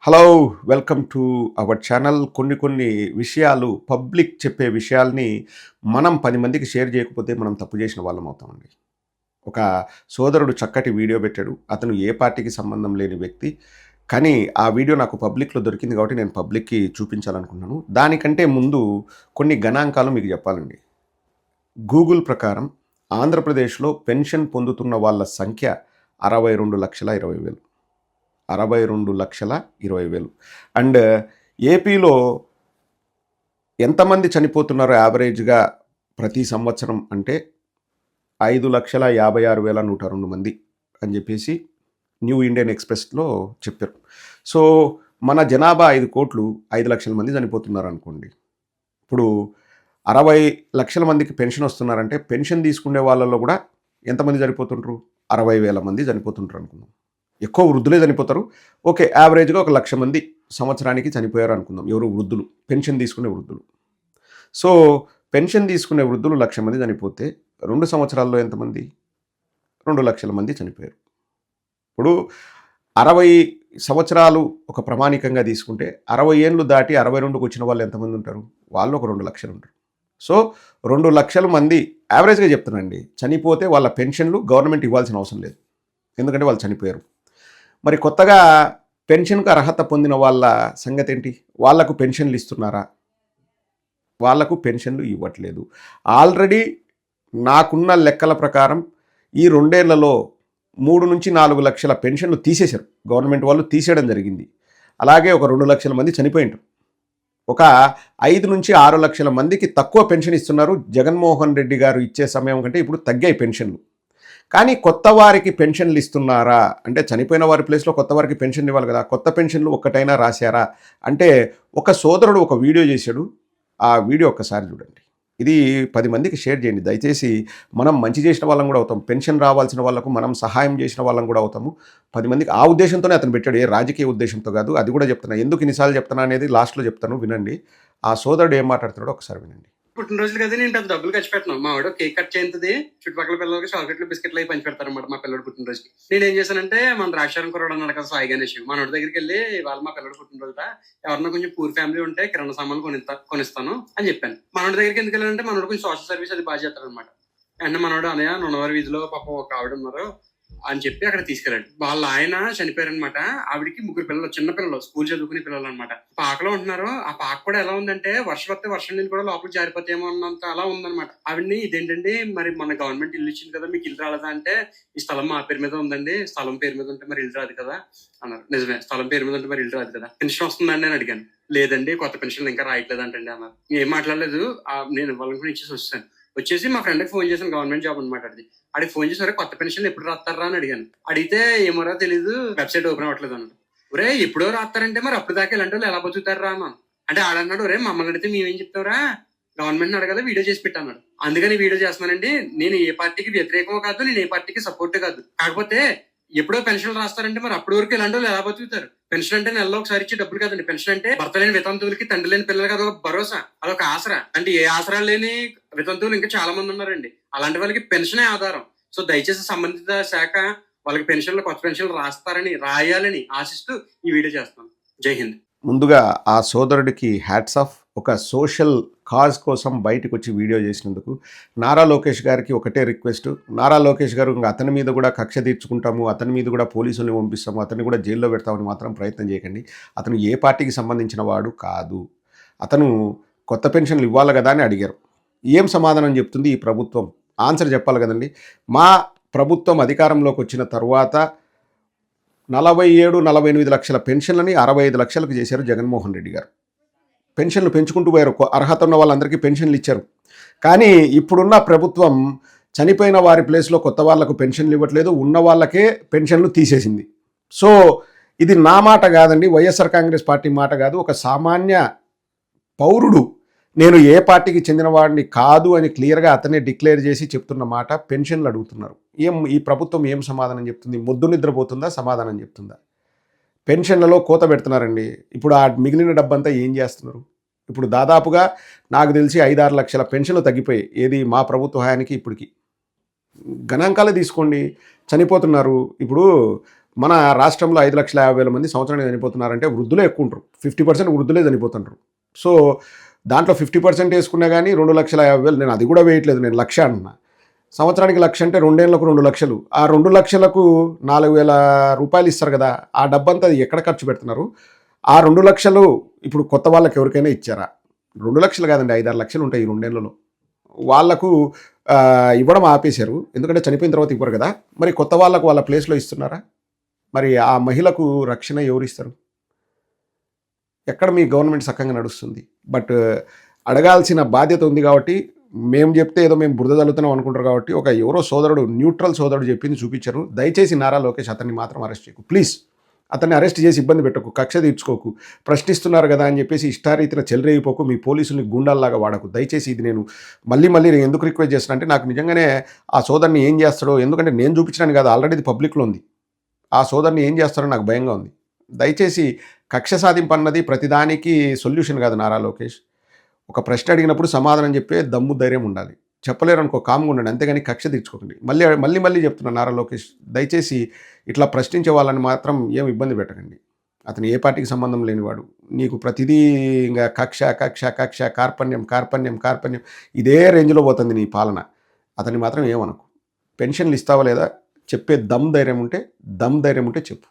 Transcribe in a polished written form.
Hello! Welcome to our channel. కొన్ని విషయాలు public చెప్పే విషయాల్ని మనం 10 మందికి షేర్ చేయకపోతే మనం తప్పు చేసిన వాళ్ళం అవుతామండి. ఒక సోదరుడు చక్కటి వీడియో పెట్టాడు. అతను ఏ పార్టీకి సంబంధం లేని వ్యక్తి. కానీ ఆ వీడియో నాకు పబ్లిక్‌లో దొరికింది కాబట్టి నేను పబ్లిక్‌కి చూపించాలనుకుంటున్నాను. దానికంటే ముందు కొన్ని గణాంకాలు మీకు చెప్పాలండి. గూగుల్ ప్రకారం ఆంధ్రప్రదేశ్‌లో పెన్షన్ పొందుతున్న వాళ్ళ సంఖ్య 62,20,000. 62,20,000 అండ్ ఏపీలో ఎంతమంది చనిపోతున్నారో యావరేజ్‌గా ప్రతి సంవత్సరం అంటే 5,56,102 మంది అని చెప్పేసి న్యూ ఇండియన్ ఎక్స్‌ప్రెస్‌లో చెప్పారు. సో, మన జనాభా 5,00,00,000 5,00,000 మంది చనిపోతున్నారనుకోండి. ఇప్పుడు 60,00,000 మందికి పెన్షన్ వస్తున్నారంటే పెన్షన్ తీసుకునే వాళ్ళలో కూడా ఎంతమంది చనిపోతుండ్రు? 60,000 మంది చనిపోతుంటారు అనుకుందాం. ఎక్కువ వృద్ధులే చనిపోతారు. ఓకే. యావరేజ్‌గా ఒక 1,00,000 మంది సంవత్సరానికి చనిపోయారు అనుకుందాం. ఎవరు? వృద్ధులు. పెన్షన్ తీసుకునే వృద్ధులు. సో, పెన్షన్ తీసుకునే వృద్ధులు 1,00,000 మంది చనిపోతే 2 సంవత్సరాల్లో ఎంతమంది? 2,00,000 మంది చనిపోయారు. ఇప్పుడు 60 సంవత్సరాలు ఒక ప్రామాణికంగా తీసుకుంటే 60 ఏండ్లు దాటి 62కి వచ్చిన వాళ్ళు ఎంతమంది ఉంటారు? వాళ్ళు ఒక 2,00,000 ఉంటారు. సో, 2,00,000 మంది యావరేజ్‌గా చెప్తున్నానండి. చనిపోతే వాళ్ళ పెన్షన్‌లు గవర్నమెంట్ ఇవ్వాల్సిన అవసరం లేదు. ఎందుకంటే వాళ్ళు చనిపోయారు. మరి కొత్తగా పెన్షన్‌కు అర్హత పొందిన వాళ్ళ సంగతేంటి? వాళ్లకు పెన్షన్‌లు ఇస్తున్నారా? వాళ్లకు పెన్షన్‌లు ఇవ్వట్లేదు. ఆల్రెడీ నాకున్న లెక్కల ప్రకారం ఈ 2 ఏళ్లలో 3-4 లక్షల పెన్షన్‌లు తీసేశారు. గవర్నమెంట్ వాళ్ళు తీసేయడం జరిగింది. అలాగే ఒక 2,00,000 మంది చనిపోయిండ్రు. ఒక 5-6 లక్షల మందికి తక్కువ పెన్షన్ ఇస్తున్నారు. జగన్మోహన్ రెడ్డి గారు ఇచ్చే సమయం కంటే ఇప్పుడు తగ్గాయి పెన్షన్‌లు. కానీ కొత్త వారికి పెన్షన్లు ఇస్తున్నారా? అంటే చనిపోయిన వారి ప్లేస్‌లో కొత్త వారికి పెన్షన్ ఇవ్వాలి కదా! కొత్త పెన్షన్లు ఒక్కటైనా రాశారా? అంటే ఒక సోదరుడు ఒక వీడియో చేశాడు. ఆ వీడియో ఒక్కసారి చూడండి. ఇది 10 మందికి షేర్ చేయండి. దయచేసి మనం మంచి చేసిన వాళ్ళం కూడా అవుతాం. పెన్షన్ రావాల్సిన వాళ్ళకు మనం సహాయం చేసిన వాళ్ళం కూడా అవుతాము. 10 మందికి ఆ ఉద్దేశంతోనే అతను పెట్టాడు. ఏ రాజకీయ ఉద్దేశంతో కాదు. అది కూడా చెప్తున్నా. ఎందుకు ఇన్నిసార్లు చెప్తున్నా అనేది లాస్ట్‌లో చెప్తాను వినండి. ఆ సోదరుడు ఏం మాట్లాడుతున్నాడో ఒకసారి వినండి. పుట్టినరోజులు కదా నేను పెద్ద డబ్బులు ఖర్చు పెట్టను. మా ఆవిడ కేక్ కట్ చేయింది, చుట్టుపక్కల పిల్లలకి చాక్లెట్లు బిస్కెట్లు అవి పంచి పెడతారనమాట మా పిల్లడు పుట్టినరోజుకి. నేను ఏం చేశానంటే మన ద్రాక్షారం కుర్రాడు అన్నాడు కదా సాయి గణేష్, మనోడి దగ్గరికి వెళ్ళి వాళ్ళ మా పిల్లడు పుట్టినరోజుట ఎవరన్నా కొంచెం పూర్ ఫ్యామిలీ ఉంటే కిరాణా సామాన్లు కొనిస్తాను అని చెప్పాను. మనోడి దగ్గరికి ఎందుకు వెళ్ళాలంటే మనోడు కొంచెం సోషల్ సర్వీస్ అది బాగా చేస్తారనమాట. అంటే మనోడు అనయ్య నున్నవారి వీధిలో పాపం ఒక ఆవిడ ఉన్నారు అని చెప్పి అక్కడ తీసుకెళ్ళాడు. వాళ్ళ ఆయన చనిపోయారనమాట. ఆవిడికి 3 పిల్లలు, చిన్న పిల్లలు, స్కూల్ చదువుకునే పిల్లలు అనమాట. పాకలో ఉంటున్నారు. ఆ పాక కూడా ఎలా ఉందంటే వర్షం వస్తే వర్షం నీళ్ళు కూడా లోపలికి జారిపోతేమో అన్నంత అలా ఉందన్నమాట. ఆవిడ్ని ఇదేంటండి మరి మన గవర్నమెంట్ ఇల్లు ఇచ్చింది కదా, మీకు ఇల్లు రాలేదా అంటే ఈ స్థలం మా పేరు మీద ఉందండి, స్థలం పేరు మీద ఉంటే మరి ఇల్లు రాదు కదా అన్నారు. నిజమే, స్థలం పేరు మీద ఉంటే మరి ఇల్లు రాదు కదా. పెన్షన్ వస్తుందండి అని అడిగాను. లేదండి కొత్త పెన్షన్ ఇంకా రాయట్లేదు అంటండి అన్నారు. ఏం మాట్లాడలేదు. నేను వాళ్ళని ఇచ్చేసి వచ్చేసి మా ఫ్రెండ్కి ఫోన్ చేశాను. గవర్నమెంట్ జాబ్ అనమాట అది. అడిగి ఫోన్ చేసి కొత్త పెన్షన్ ఎప్పుడు రాస్తారా అని అడిగాను. అడిగితే ఏమోరా తెలీదు, వెబ్సైట్ ఓపెన్ అవ్వట్లేదు అన్నాడు. ఒరే ఎప్పుడో రాస్తారంటే మరి అప్పుడు దాకా ఇలాంటి వాళ్ళు ఎలా బతుకుతారా అన్నాను. అంటే ఆడన్నాడు, ఒరే మమ్మల్ని అడిగితే మేమేం చెప్తావురా, గవర్నమెంట్ అడగాలి, వీడియో చేసి పెట్టాను. అందుకని వీడియో చేస్తున్నానండి. నేను ఏ పార్టీకి వ్యతిరేకమో కాదు, నేను ఏ పార్టీకి సపోర్ట్ కాదు. కాకపోతే ఎప్పుడో పెన్షన్ రాస్తారంటే మరి అప్పటి వరకు ఇలాంటి వాళ్ళు ఎలా బతుకుతారు? పెన్షన్ అంటే నెలలో ఒకసారి ఇచ్చే డబ్బులు కదండి. పెన్షన్ అంటే భర్త లేని వితంతువులకి, తండ్రి లేని పిల్లలకి అదొక భరోసా, అదొక ఆసరా. అంటే ఏ ఆసరా లేని వితంతువులు ఇంకా చాలా మంది ఉన్నారండి. అలాంటి వాళ్ళకి పెన్షనే ఆధారం. సో దయచేసి సంబంధిత శాఖ వాళ్ళకి పెన్షన్లు, కొత్త పెన్షన్లు రాయాలని ఆశిస్తూ ఈ వీడియో చేస్తాను. జై హింద్. ముందుగా ఆ సోదరుడికి హ్యాట్స్ ఆఫ్. ఒక సోషల్ కాజ్ కోసం బయటకు వచ్చి వీడియో చేసినందుకు నారా లోకేష్ గారికి ఒకటే రిక్వెస్ట్. నారా లోకేష్ గారు ఇంకా అతని మీద కూడా కక్ష తీర్చుకుంటాము, అతని మీద కూడా పోలీసుల్ని పంపిస్తాము, అతన్ని కూడా జైల్లో పెడతామని మాత్రం ప్రయత్నం చేయకండి. అతను ఏ పార్టీకి సంబంధించిన వాడు కాదు. అతను కొత్త పెన్షన్లు ఇవ్వాలి కదా అని అడిగారు. ఏం సమాధానం చెప్తుంది ఈ ప్రభుత్వం? ఆన్సర్ చెప్పాలి కదండి. మా ప్రభుత్వం అధికారంలోకి వచ్చిన తర్వాత 47-48 లక్షల పెన్షన్లని 65 లక్షలకు చేశారు జగన్మోహన్ రెడ్డి గారు. పెన్షన్లు పెంచుకుంటూ పోయారు. అర్హత ఉన్న వాళ్ళందరికీ పెన్షన్లు ఇచ్చారు. కానీ ఇప్పుడున్న ప్రభుత్వం చనిపోయిన వారి ప్లేస్లో కొత్త వాళ్లకు పెన్షన్లు ఇవ్వట్లేదు, ఉన్న వాళ్ళకే పెన్షన్లు తీసేసింది. సో ఇది నా మాట కాదండి, వైఎస్ఆర్ కాంగ్రెస్ పార్టీ మాట కాదు. ఒక సామాన్య పౌరుడు, నేను ఏ పార్టీకి చెందిన వాడిని కాదు అని క్లియర్గా అతనే డిక్లేర్ చేసి చెప్తున్న మాట. పెన్షన్లు అడుగుతున్నారు. ఈ ప్రభుత్వం ఏం సమాధానం చెప్తుంది? మొద్దు నిద్రపోతుందా? సమాధానం చెప్తుందా? పెన్షన్లలో కోత పెడుతున్నారండి. ఇప్పుడు ఆ మిగిలిన డబ్బంతా ఏం చేస్తున్నారు? ఇప్పుడు దాదాపుగా నాకు తెలిసి 5-6 లక్షల పెన్షన్లు తగ్గిపోయాయి. ఏది మా ప్రభుత్వ హయానికి ఇప్పటికి. గణాంకాలే తీసుకోండి. చనిపోతున్నారు. ఇప్పుడు మన రాష్ట్రంలో 5,50,000 మంది సంవత్సరానికి చనిపోతున్నారంటే వృద్ధులే ఎక్కువ ఉంటారు. 50% వృద్ధులే చనిపోతుంటారు. సో దాంట్లో 50% వేసుకున్నా కానీ 2,50,000 నేను అది కూడా వేయట్లేదు, నేను 1,00,000 అంటున్నా. సంవత్సరానికి 1,00,000 అంటే 2 ఏళ్లకు 2,00,000. ఆ 2,00,000కు 4,000 రూపాయలు ఇస్తారు కదా, ఆ డబ్బంతా ఎక్కడ ఖర్చు పెడుతున్నారు? ఆ 2,00,000 ఇప్పుడు కొత్త వాళ్ళకి ఎవరికైనా ఇచ్చారా? 2,00,000 కాదండి, 5-6 లక్షలు ఉంటాయి ఈ 2 ఏళ్లలో. వాళ్ళకు ఇవ్వడం ఆపేశారు, ఎందుకంటే చనిపోయిన తర్వాత ఇవ్వరు కదా. మరి కొత్త వాళ్ళకు వాళ్ళ ప్లేస్లో ఇస్తున్నారా? మరి ఆ మహిళకు రక్షణ ఎవరిస్తారు? ఎక్కడ మీ గవర్నమెంట్ చక్కగా నడుస్తుంది? బట్ అడగాల్సిన బాధ్యత ఉంది కాబట్టి, మేము చెప్తే ఏదో మేము బురద చల్లుతున్నాం అనుకుంటారు కాబట్టి, ఒక ఎవరో సోదరుడు, న్యూట్రల్ సోదరుడు చెప్పింది చూపించారు. దయచేసి నారా లోకేష్ అతన్ని మాత్రం అరెస్ట్ చేయకు ప్లీజ్. అతన్ని అరెస్ట్ చేసి ఇబ్బంది పెట్టకు, కక్ష తీర్చుకోకు. ప్రశ్నిస్తున్నారు కదా అని చెప్పేసి ఇష్టారీతిన చెలరేగిపోకు, మీ పోలీసుల్ని గుండాల్లాగా వాడకు దయచేసి. ఇది నేను మళ్ళీ నేను ఎందుకు రిక్వెస్ట్ చేస్తున్నా అంటే, నాకు నిజంగానే ఆ సోదరుని ఏం చేస్తాడో, ఎందుకంటే నేను చూపించడానికి కాదు, ఆల్రెడీ ఇది పబ్లిక్లో ఉంది. ఆ సోదరుని ఏం చేస్తారో నాకు భయంగా ఉంది. దయచేసి కక్ష సాధింపు అన్నది ప్రతిదానికి సొల్యూషన్ కాదు నారా లోకేష్. ఒక ప్రశ్న అడిగినప్పుడు సమాధానం చెప్పే దమ్ము ధైర్యం ఉండాలి. చెప్పలేరు అనుకో, కామ్గా ఉండండి, అంతేగాని కక్ష తీర్చుకోకండి. మళ్ళీ చెప్తున్నా నారా లోకేష్, దయచేసి ఇట్లా ప్రశ్నించే వాళ్ళని మాత్రం ఏం ఇబ్బంది పెట్టకండి. అతను ఏ పార్టీకి సంబంధం లేనివాడు. నీకు ప్రతిదీ ఇంకా కక్ష కక్ష కక్ష, కార్పణ్యం కార్పణ్యం కార్పణ్యం, ఇదే రేంజ్లో పోతుంది నీ పాలన. అతన్ని మాత్రం ఏమనకు. పెన్షన్లు ఇస్తావా లేదా చెప్పే దమ్ ధైర్యం ఉంటే చెప్పు.